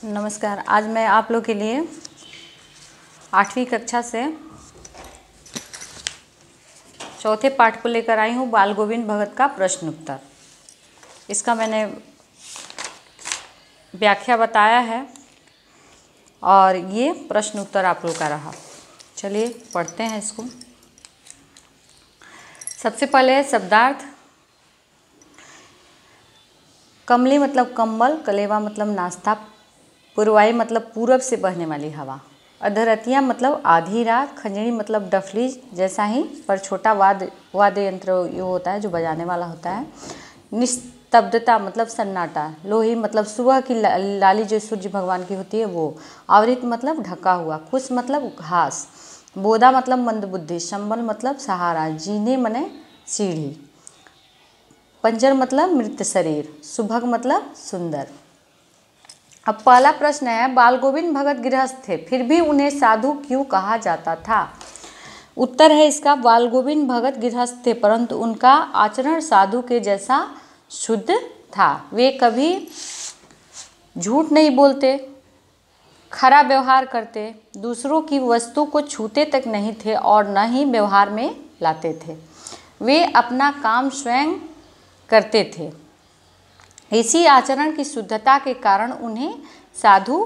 नमस्कार। आज मैं आप लोग के लिए 8वीं कक्षा से चौथे पाठ को लेकर आई हूँ, बाल गोविंद भगत का प्रश्न उत्तर। इसका मैंने व्याख्या बताया है और ये प्रश्न उत्तर आप लोग का रहा। चलिए पढ़ते हैं इसको। सबसे पहले है शब्दार्थ। कमली मतलब कंबल, कलेवा मतलब नाश्ता, पूर्वाई मतलब पूरब से बहने वाली हवा, अधरतिया मतलब आधी रात, खंजरी मतलब डफली जैसा ही पर छोटा वाद्य यंत्र ये होता है जो बजाने वाला होता है। निस्तब्धता मतलब सन्नाटा, लोही मतलब सुबह की लाली जो सूर्य भगवान की होती है वो, आवृत मतलब ढका हुआ, खुश मतलब घास, बोदा मतलब मंदबुद्धि, संबल मतलब सहारा, जीने मने सीढ़ी, पंजर मतलब मृत शरीर, सुभग मतलब सुंदर। अब पहला प्रश्न है, बाल गोविंद भगत गृहस्थ थे फिर भी उन्हें साधु क्यों कहा जाता था? उत्तर है इसका, बाल गोविंद भगत गृहस्थ थे परंतु उनका आचरण साधु के जैसा शुद्ध था। वे कभी झूठ नहीं बोलते, खरा व्यवहार करते, दूसरों की वस्तु को छूते तक नहीं थे और न ही व्यवहार में लाते थे। वे अपना काम स्वयं करते थे। इसी आचरण की शुद्धता के कारण उन्हें साधु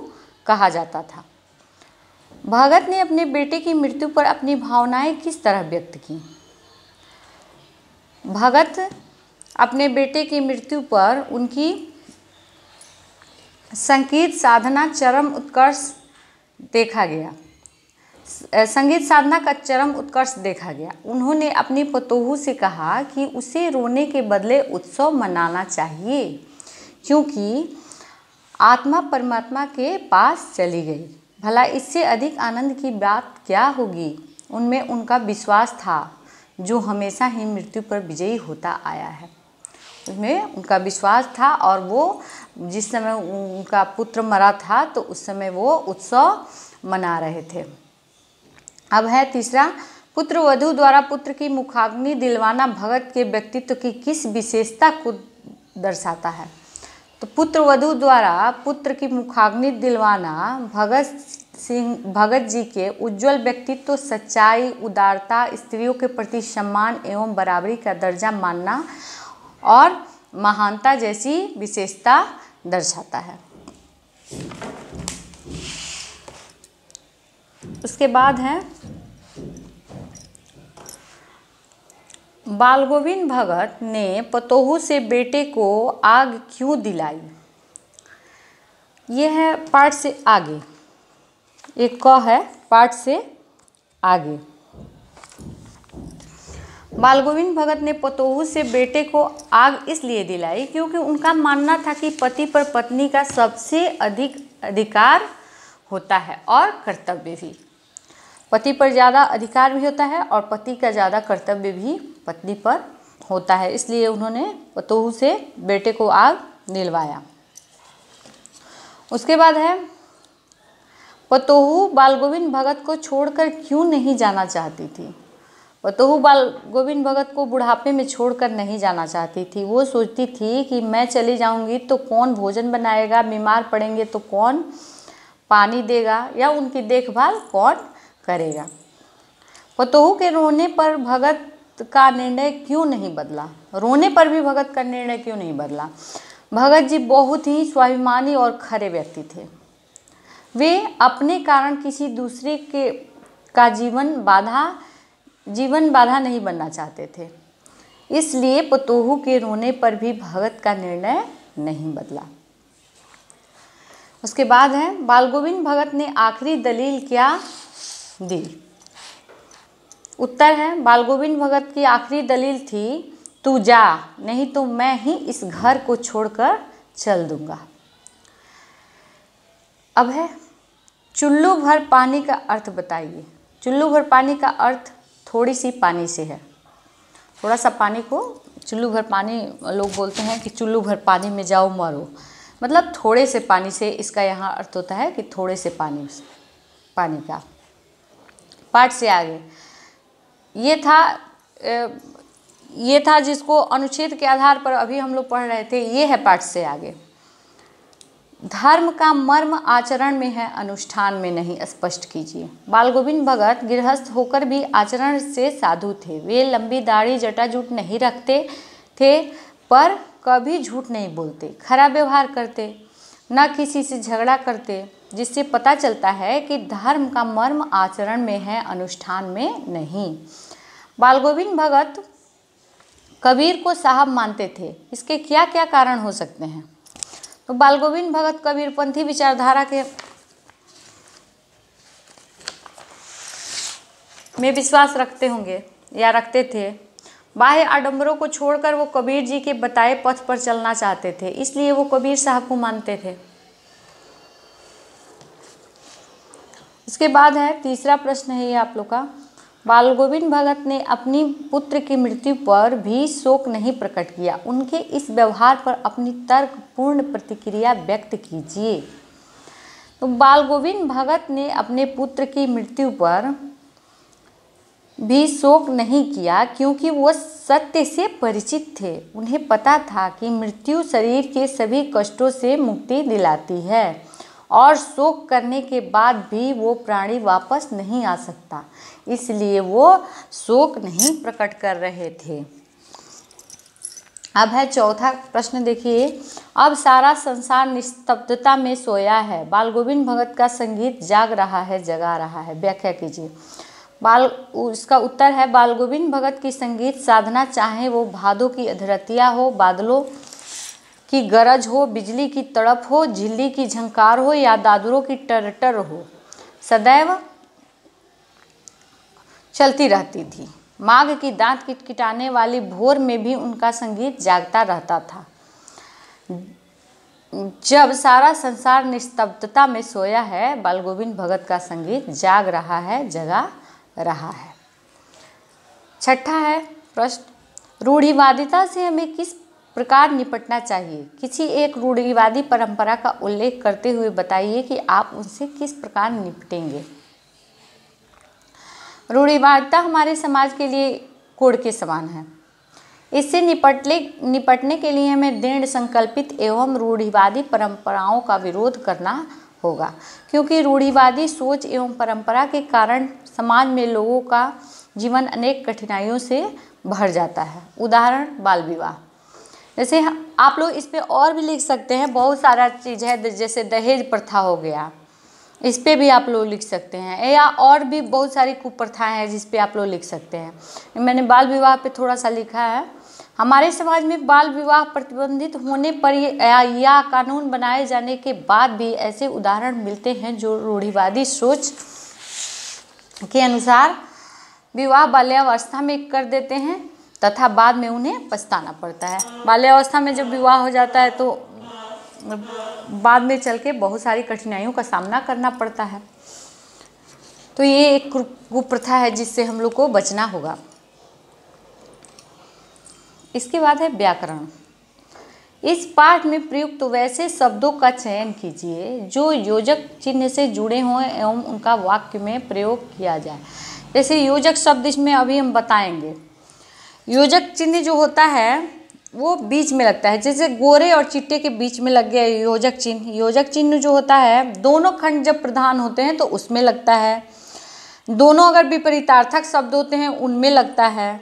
कहा जाता था। भगत ने अपने बेटे की मृत्यु पर अपनी भावनाएं किस तरह व्यक्त की? भगत अपने बेटे की मृत्यु पर उनकी संगीत साधना चरम उत्कर्ष देखा गया। संगीत साधना का चरम उत्कर्ष देखा गया। उन्होंने अपनी पतोहू से कहा कि उसे रोने के बदले उत्सव मनाना चाहिए क्योंकि आत्मा परमात्मा के पास चली गई। भला इससे अधिक आनंद की बात क्या होगी? उनमें उनका विश्वास था जो हमेशा ही मृत्यु पर विजयी होता आया है। उनमें उनका विश्वास था और वो जिस समय उनका पुत्र मरा था तो उस समय वो उत्सव मना रहे थे। अब है तीसरा, पुत्र वधू द्वारा पुत्र की मुखाग्नि दिलवाना भगत के व्यक्तित्व की किस विशेषता को दर्शाता है? तो पुत्र वधू द्वारा पुत्र की मुखाग्नि दिलवाना भगत जी के उज्जवल व्यक्तित्व, सच्चाई, उदारता, स्त्रियों के प्रति सम्मान एवं बराबरी का दर्जा मानना और महानता जैसी विशेषता दर्शाता है। उसके बाद है, बाल गोविंद भगत ने पतोहू से बेटे को आग क्यों दिलाई? यह है पाठ से आगे, एक क है पाठ से आगे। बाल गोविंद भगत ने पतोहू से बेटे को आग इसलिए दिलाई क्योंकि उनका मानना था कि पति पर पत्नी का सबसे अधिक अधिकार होता है और कर्तव्य भी। पति पर ज़्यादा अधिकार भी होता है और पति का ज़्यादा कर्तव्य भी पत्नी पर होता है, इसलिए उन्होंने पतोहू से बेटे को आग दिलवाया। उसके बाद है, पतोहू बाल गोविंद भगत को छोड़कर क्यों नहीं जाना चाहती थी? पतोहू बाल गोविंद भगत को बुढ़ापे में छोड़कर नहीं जाना चाहती थी। वो सोचती थी कि मैं चली जाऊंगी तो कौन भोजन बनाएगा, बीमार पड़ेंगे तो कौन पानी देगा या उनकी देखभाल कौन करेगा। पतोहू के रोने पर भगत का निर्णय क्यों नहीं बदला? रोने पर भी भगत का निर्णय क्यों नहीं बदला? भगत जी बहुत ही स्वाभिमानी और खरे व्यक्ति थे। वे अपने कारण किसी दूसरे के का जीवन बाधा नहीं बनना चाहते थे, इसलिए पतोहू के रोने पर भी भगत का निर्णय नहीं बदला। उसके बाद है, बाल गोविंद भगत ने आखिरी दलील क्या दी? उत्तर है, बाल गोविंद भगत की आखिरी दलील थी, तू जा नहीं तो मैं ही इस घर को छोड़कर चल दूंगा। अब है, चुल्लू भर पानी का अर्थ बताइए। चुल्लू भर पानी का अर्थ थोड़ी सी पानी से है। थोड़ा सा पानी को चुल्लू भर पानी, लोग बोलते हैं कि चुल्लू भर पानी में जाओ मरो, मतलब थोड़े से पानी से इसका यहाँ अर्थ होता है कि थोड़े से पानी का। पाठ से आगे, ये था जिसको अनुच्छेद के आधार पर अभी हम लोग पढ़ रहे थे, ये है पाठ से आगे। धर्म का मर्म आचरण में है, अनुष्ठान में नहीं, स्पष्ट कीजिए। बाल गोविंद भगत गृहस्थ होकर भी आचरण से साधु थे। वे लंबी दाढ़ी जटाजूट नहीं रखते थे, पर कभी झूठ नहीं बोलते, खरा व्यवहार करते, न किसी से झगड़ा करते, जिससे पता चलता है कि धर्म का मर्म आचरण में है, अनुष्ठान में नहीं। बाल गोविंद भगत कबीर को साहब मानते थे। इसके क्या क्या कारण हो सकते हैं? तो बाल गोविंद भगत कबीरपंथी विचारधारा के में विश्वास रखते होंगे या रखते थे। बाह्य आडंबरों को छोड़कर वो कबीर जी के बताए पथ पर चलना चाहते थे, इसलिए वो कबीर साहब को मानते थे। इसके बाद है तीसरा प्रश्न है ये आप लोग का। बाल गोविंद भगत ने अपनी पुत्र की मृत्यु पर भी शोक नहीं प्रकट किया। उनके इस व्यवहार पर अपनी तर्कपूर्ण प्रतिक्रिया व्यक्त कीजिए। तो बाल गोविंद भगत ने अपने पुत्र की मृत्यु पर भी शोक नहीं किया, क्योंकि वो सत्य से परिचित थे। उन्हें पता था कि मृत्यु शरीर के सभी कष्टों से मुक्ति दिलाती है और शोक करने के बाद भी वो प्राणी वापस नहीं आ सकता, इसलिए वो शोक नहीं प्रकट कर रहे थे। अब है चौथा प्रश्न, देखिए। अब सारा संसार निस्तब्धता में सोया है, बाल गोविंद भगत का संगीत जाग रहा है, जगा रहा है, व्याख्या कीजिए। इसका उत्तर है, बाल गोविंद भगत की संगीत साधना, चाहे वो भादों की अधरतिया हो, बादलों की गरज हो, बिजली की तड़प हो, झिल्ली की झंकार हो या दादुरों की टरटर हो, सदैव चलती रहती थी। माघ की दांत किटकिटाने वाली भोर में भी उनका संगीत जागता रहता था। जब सारा संसार निस्तब्धता में सोया है, बाल गोविंद भगत का संगीत जाग रहा है, जगा रहा है। छठा है प्रश्न, रूढ़िवादिता से हमें किस प्रकार निपटना चाहिए? किसी एक रूढ़िवादी परंपरा का उल्लेख करते हुए बताइए कि आप उनसे किस प्रकार निपटेंगे। रूढ़िवादिता हमारे समाज के लिए कोड़ के समान है। इससे निपटने के लिए हमें दृढ़ संकल्पित एवं रूढ़िवादी परंपराओं का विरोध करना होगा, क्योंकि रूढ़िवादी सोच एवं परंपरा के कारण समाज में लोगों का जीवन अनेक कठिनाइयों से भर जाता है। उदाहरण, बाल विवाह। जैसे आप लोग इस पे और भी लिख सकते हैं, बहुत सारा चीज़ है, जैसे दहेज प्रथा हो गया, इस पे भी आप लोग लिख सकते हैं, या और भी बहुत सारी कुप्रथाएं हैं जिस पे आप लोग लिख सकते हैं। मैंने बाल विवाह पे थोड़ा सा लिखा है। हमारे समाज में बाल विवाह प्रतिबंधित होने पर या कानून बनाए जाने के बाद भी ऐसे उदाहरण मिलते हैं जो रूढ़िवादी सोच के अनुसार विवाह बाल्यावस्था में कर देते हैं तथा बाद में उन्हें पछताना पड़ता है। बाल्यावस्था में जब विवाह हो जाता है तो बाद में चल के बहुत सारी कठिनाइयों का सामना करना पड़ता है। तो ये एक कुप्रथा है जिससे हम लोग को बचना होगा। इसके बाद है व्याकरण। इस पाठ में प्रयुक्त वैसे शब्दों का चयन कीजिए जो योजक चिन्ह से जुड़े हों एवं उनका वाक्य में प्रयोग किया जाए। जैसे योजक शब्द इसमें अभी हम बताएंगे। योजक चिन्ह जो होता है वो बीच में लगता है, जैसे गोरे और चिट्टे के बीच में लग गया योजक चिन्ह। योजक चिन्ह जो होता है दोनों खंड जब प्रधान होते हैं तो उसमें लगता है, दोनों अगर विपरीतार्थक शब्द होते हैं उनमें लगता है,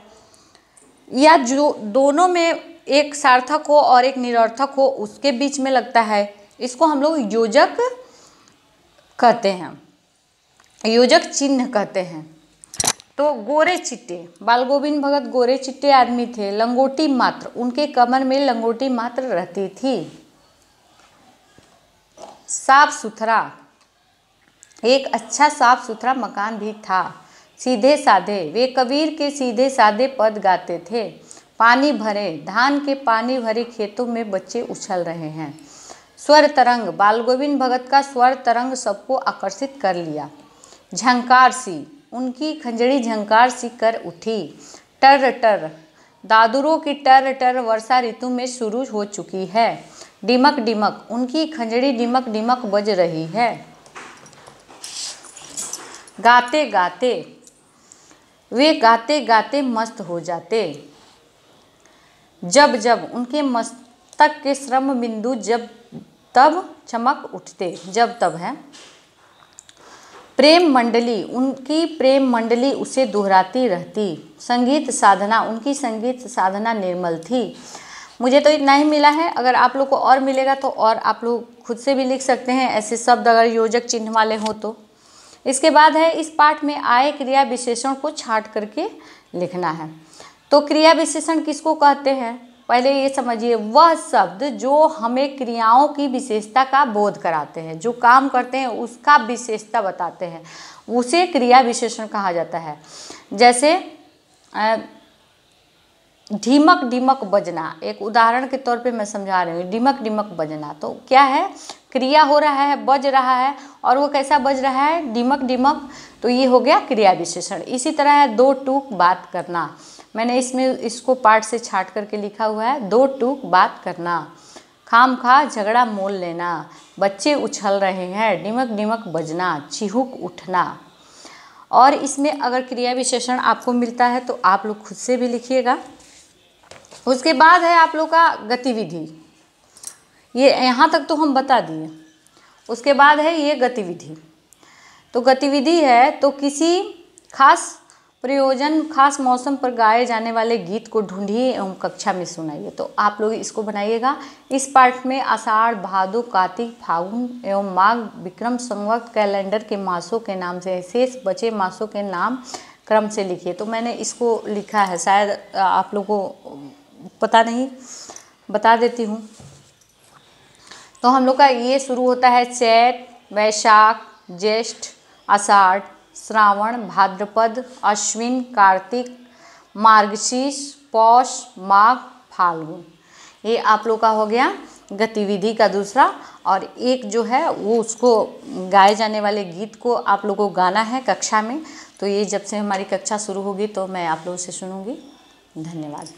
या जो दोनों में एक सार्थक हो और एक निरर्थक हो उसके बीच में लगता है। इसको हम लोग योजक कहते हैं, योजक चिन्ह कहते हैं। तो गोरे चिट्टे, बाल गोविंद भगत गोरे चिट्टे आदमी थे, लंगोटी मात्र, उनके कमर में लंगोटी मात्र रहती थी। साफ सुथरा, एक अच्छा साफ सुथरा मकान भी था। सीधे साधे, वे कबीर के सीधे साधे पद गाते थे। पानी भरे, धान के पानी भरे खेतों में बच्चे उछल रहे हैं। स्वर तरंग, बाल गोविंद भगत का स्वर तरंग सबको आकर्षित कर लिया। झंकार सी, उनकी खंजड़ी झंकार सी कर उठी। टर टर, दादुरों की टर टर वर्षा ऋतु में शुरू हो चुकी है। डिमक डिमक, उनकी खंजड़ी डिमक डिमक बज रही है। गाते गाते, वे गाते गाते मस्त हो जाते। जब जब, उनके मस्तक के श्रम बिंदु जब तब चमक उठते, जब तब है। प्रेम मंडली, उनकी प्रेम मंडली उसे दोहराती रहती। संगीत साधना, उनकी संगीत साधना निर्मल थी। मुझे तो इतना ही मिला है, अगर आप लोग को और मिलेगा तो और आप लोग खुद से भी लिख सकते हैं ऐसे शब्द अगर योजक चिन्ह वाले हो तो। इसके बाद है इस पाठ में आए क्रिया विशेषण को छांट करके लिखना है। तो क्रिया विशेषण किसको कहते हैं, पहले ये समझिए, वह शब्द जो हमें क्रियाओं की विशेषता का बोध कराते हैं, जो काम करते हैं उसका विशेषता बताते हैं, उसे क्रिया विशेषण कहा जाता है। जैसे ढिमक ढिमक बजना, एक उदाहरण के तौर पे मैं समझा रही हूँ। ढिमक ढिमक बजना तो क्या है, क्रिया हो रहा है, बज रहा है, और वो कैसा बज रहा है, ढिमक ढिमक, तो ये हो गया क्रिया विशेषण। इसी तरह है दो टूक बात करना, मैंने इसमें इसको पाठ से छांट करके लिखा हुआ है, दो टूक बात करना। खाम खा झगड़ा मोल लेना, बच्चे उछल रहे हैं, ढिमक ढिमक बजना, चिहुक उठना। और इसमें अगर क्रिया विशेषण आपको मिलता है तो आप लोग खुद से भी लिखिएगा। उसके बाद है आप लोग का गतिविधि, ये यहाँ तक तो हम बता दिए। उसके बाद है ये गतिविधि, तो गतिविधि है तो किसी खास प्रयोजन, खास मौसम पर गाए जाने वाले गीत को ढूंढिए एवं कक्षा में सुनाइए। तो आप लोग इसको बनाइएगा। इस पाठ में आषाढ़, भादो, कार्तिक, फागुन एवं माघ, विक्रम संवत कैलेंडर के मासों के नाम से शेष बचे मासों के नाम क्रम से लिखिए। तो मैंने इसको लिखा है, शायद आप लोगों को पता नहीं, बता देती हूँ। तो हम लोग का ये शुरू होता है चैत, वैशाख, ज्येष्ठ, आषाढ़, श्रावण, भाद्रपद, अश्विन, कार्तिक, मार्गशीर्ष, पौष, माघ, फाल्गुन। ये आप लोग का हो गया गतिविधि का दूसरा। और एक जो है वो उसको गाए जाने वाले गीत को आप लोगों को गाना है कक्षा में। तो ये जब से हमारी कक्षा शुरू होगी तो मैं आप लोगों से सुनूंगी। धन्यवाद।